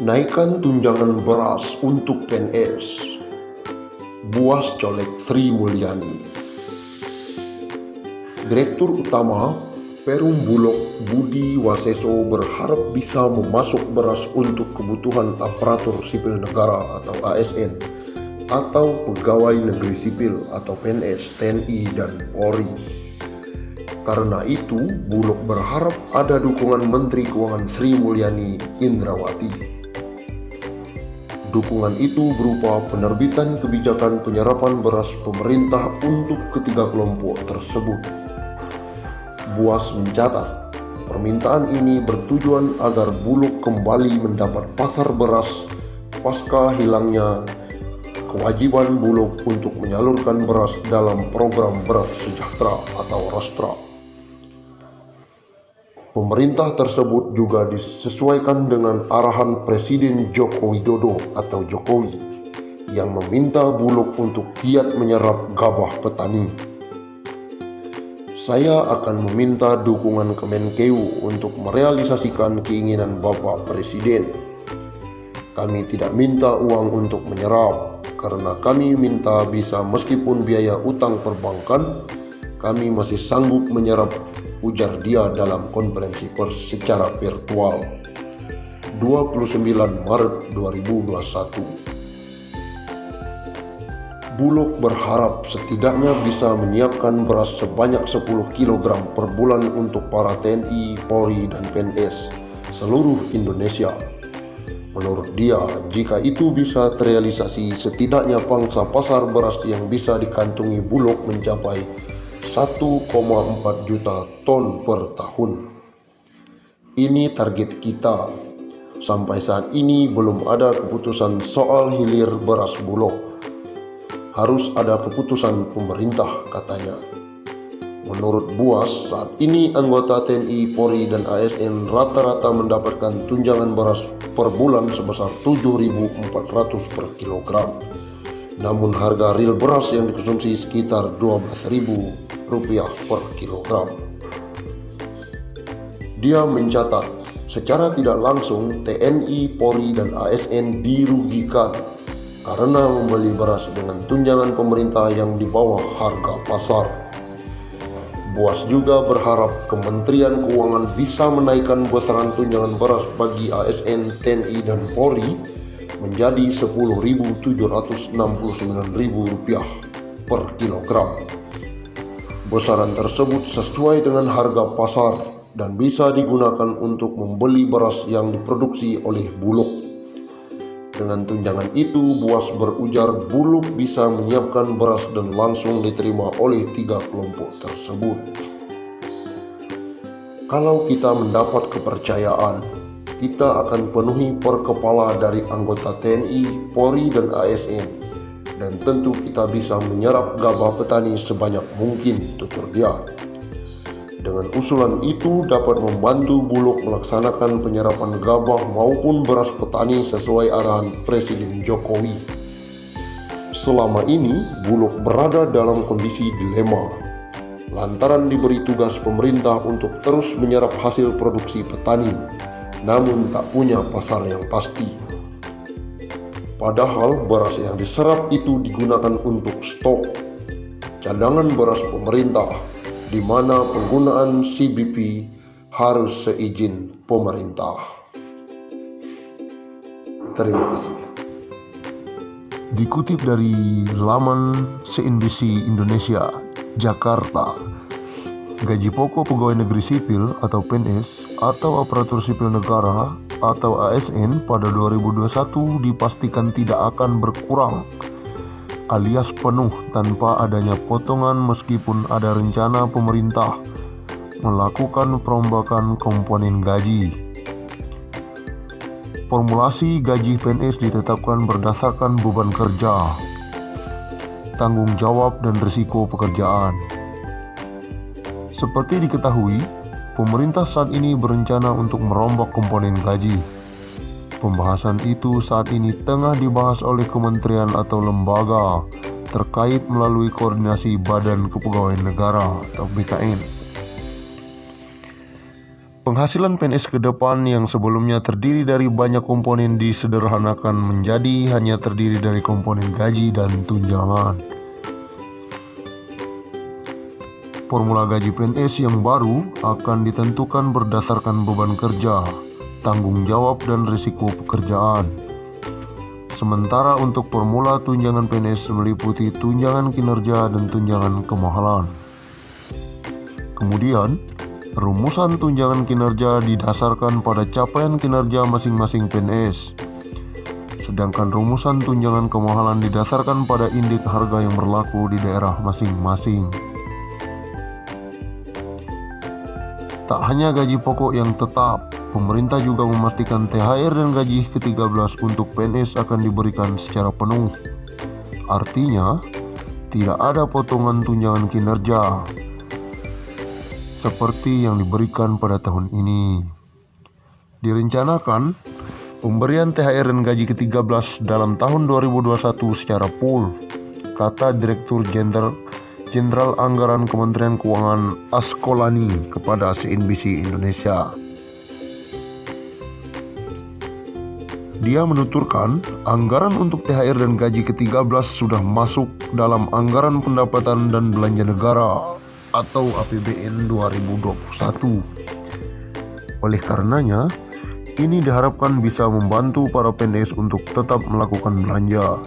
Naikkan tunjangan beras untuk PNS. Buas colek Sri Mulyani. Direktur Utama Perum Bulog Budi Waseso berharap bisa memasok beras untuk kebutuhan aparatur sipil negara atau ASN atau pegawai negeri sipil atau PNS, TNI, dan Polri. Karena itu, Bulog berharap ada dukungan Menteri Keuangan Sri Mulyani Indrawati. Dukungan itu berupa penerbitan kebijakan penyerapan beras pemerintah untuk ketiga kelompok tersebut. Buas mencatat, permintaan ini bertujuan agar Bulog kembali mendapat pasar beras pasca hilangnya kewajiban Bulog untuk menyalurkan beras dalam program Beras Sejahtera atau Rastra. Pemerintah tersebut juga disesuaikan dengan arahan Presiden Joko Widodo atau Jokowi yang meminta Bulog untuk giat menyerap gabah petani. Saya akan meminta dukungan Kemenkeu untuk merealisasikan keinginan Bapak Presiden. Kami tidak minta uang untuk menyerap, karena kami minta bisa meskipun biaya utang perbankan, kami masih sanggup menyerap, ujar dia dalam konferensi pers secara virtual 29 Maret 2021. Bulog berharap setidaknya bisa menyiapkan beras sebanyak 10 kg per bulan untuk para TNI, Polri, dan PNS seluruh Indonesia. Menurut dia, jika itu bisa terrealisasi, setidaknya pangsa pasar beras yang bisa dikantongi Bulog mencapai 1,4 juta ton per tahun. Ini target kita. Sampai saat ini belum ada keputusan soal hilir beras Bulog. Harus ada keputusan pemerintah, katanya. Menurut Buas, saat ini anggota TNI, Polri, dan ASN rata-rata mendapatkan tunjangan beras per bulan sebesar 7.400 per kilogram. Namun harga real beras yang dikonsumsi sekitar Rp12.000 per kilogram. Dia mencatat, secara tidak langsung TNI, Polri, dan ASN dirugikan karena membeli beras dengan tunjangan pemerintah yang di bawah harga pasar. Buas juga berharap Kementerian Keuangan bisa menaikkan besaran tunjangan beras bagi ASN, TNI, dan Polri menjadi Rp10.769.000 per kilogram. Besaran tersebut sesuai dengan harga pasar dan bisa digunakan untuk membeli beras yang diproduksi oleh Bulog. Dengan tunjangan itu, Buas berujar Bulog bisa menyiapkan beras dan langsung diterima oleh tiga kelompok tersebut. Kalau kita mendapat kepercayaan, kita akan penuhi per kepala dari anggota TNI, Polri, dan ASN. Dan tentu kita bisa menyerap gabah petani sebanyak mungkin, tutur dia. Dengan usulan itu dapat membantu Bulog melaksanakan penyerapan gabah maupun beras petani sesuai arahan Presiden Jokowi. Selama ini, Bulog berada dalam kondisi dilema, lantaran diberi tugas pemerintah untuk terus menyerap hasil produksi petani, namun tak punya pasar yang pasti. Padahal beras yang diserap itu digunakan untuk stok cadangan beras pemerintah, di mana penggunaan CBP harus seizin pemerintah. Terima kasih. Dikutip dari laman CNBC Indonesia, Jakarta, gaji pokok pegawai negeri sipil atau PNS atau aparatur sipil negara atau ASN pada 2021 dipastikan tidak akan berkurang alias penuh tanpa adanya potongan meskipun ada rencana pemerintah melakukan perombakan komponen gaji. Formulasi gaji PNS ditetapkan berdasarkan beban kerja, tanggung jawab, dan risiko pekerjaan. Seperti diketahui, pemerintah saat ini berencana untuk merombak komponen gaji. Pembahasan itu saat ini tengah dibahas oleh kementerian atau lembaga terkait melalui koordinasi Badan Kepegawaian Negara atau BKN. Penghasilan PNS ke depan yang sebelumnya terdiri dari banyak komponen disederhanakan menjadi hanya terdiri dari komponen gaji dan tunjangan. Formula gaji PNS yang baru akan ditentukan berdasarkan beban kerja, tanggung jawab dan risiko pekerjaan. Sementara untuk formula tunjangan PNS meliputi tunjangan kinerja dan tunjangan kemahalan. Kemudian, rumusan tunjangan kinerja didasarkan pada capaian kinerja masing-masing PNS. Sedangkan rumusan tunjangan kemahalan didasarkan pada indeks harga yang berlaku di daerah masing-masing. Tak hanya gaji pokok yang tetap, pemerintah juga memastikan THR dan gaji ke-13 untuk PNS akan diberikan secara penuh. Artinya, tidak ada potongan tunjangan kinerja seperti yang diberikan pada tahun ini. Direncanakan pemberian THR dan gaji ke-13 dalam tahun 2021 secara full, kata Direktur Jenderal Anggaran Kementerian Keuangan Askolani kepada CNBC Indonesia. Dia menuturkan anggaran untuk THR dan gaji ke-13 sudah masuk dalam anggaran pendapatan dan belanja negara atau APBN 2021. Oleh karenanya, ini diharapkan bisa membantu para PNS untuk tetap melakukan belanja.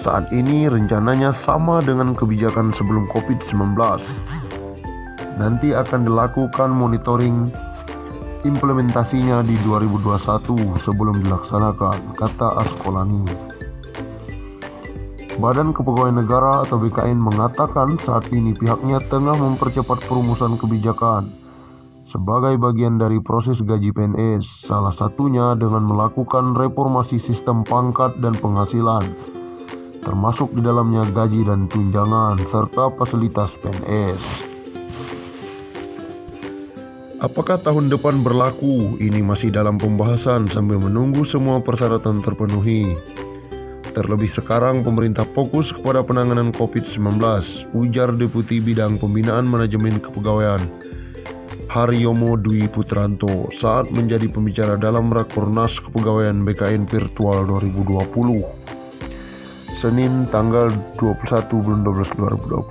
Saat ini rencananya sama dengan kebijakan sebelum COVID-19. Nanti akan dilakukan monitoring implementasinya di 2021 sebelum dilaksanakan, kata Askolani. Badan Kepegawaian Negara atau BKN mengatakan saat ini pihaknya tengah mempercepat perumusan kebijakan sebagai bagian dari proses gaji PNS, salah satunya dengan melakukan reformasi sistem pangkat dan penghasilan, termasuk di dalamnya gaji dan tunjangan serta fasilitas PNS. Apakah tahun depan berlaku? Ini masih dalam pembahasan sambil menunggu semua persyaratan terpenuhi. Terlebih sekarang pemerintah fokus kepada penanganan COVID-19, ujar Deputi Bidang Pembinaan Manajemen Kepegawaian Haryomo Dwi Putranto saat menjadi pembicara dalam Rakornas Kepegawaian BKN Virtual 2020. Senin tanggal 21 bulan 12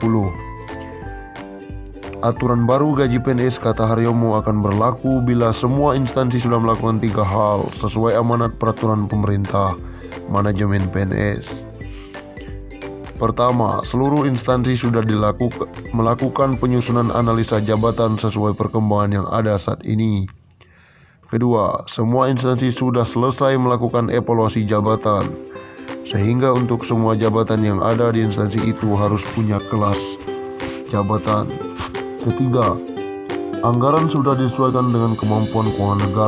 2020. Aturan baru gaji PNS, kata Haryomo, akan berlaku bila semua instansi sudah melakukan 3 hal sesuai amanat peraturan pemerintah manajemen PNS. Pertama, seluruh instansi sudah melakukan penyusunan analisa jabatan sesuai perkembangan yang ada saat ini. Kedua, semua instansi sudah selesai melakukan evaluasi jabatan, sehingga untuk semua jabatan yang ada di instansi itu harus punya kelas jabatan. Ketiga, anggaran sudah disesuaikan dengan kemampuan keuangan negara.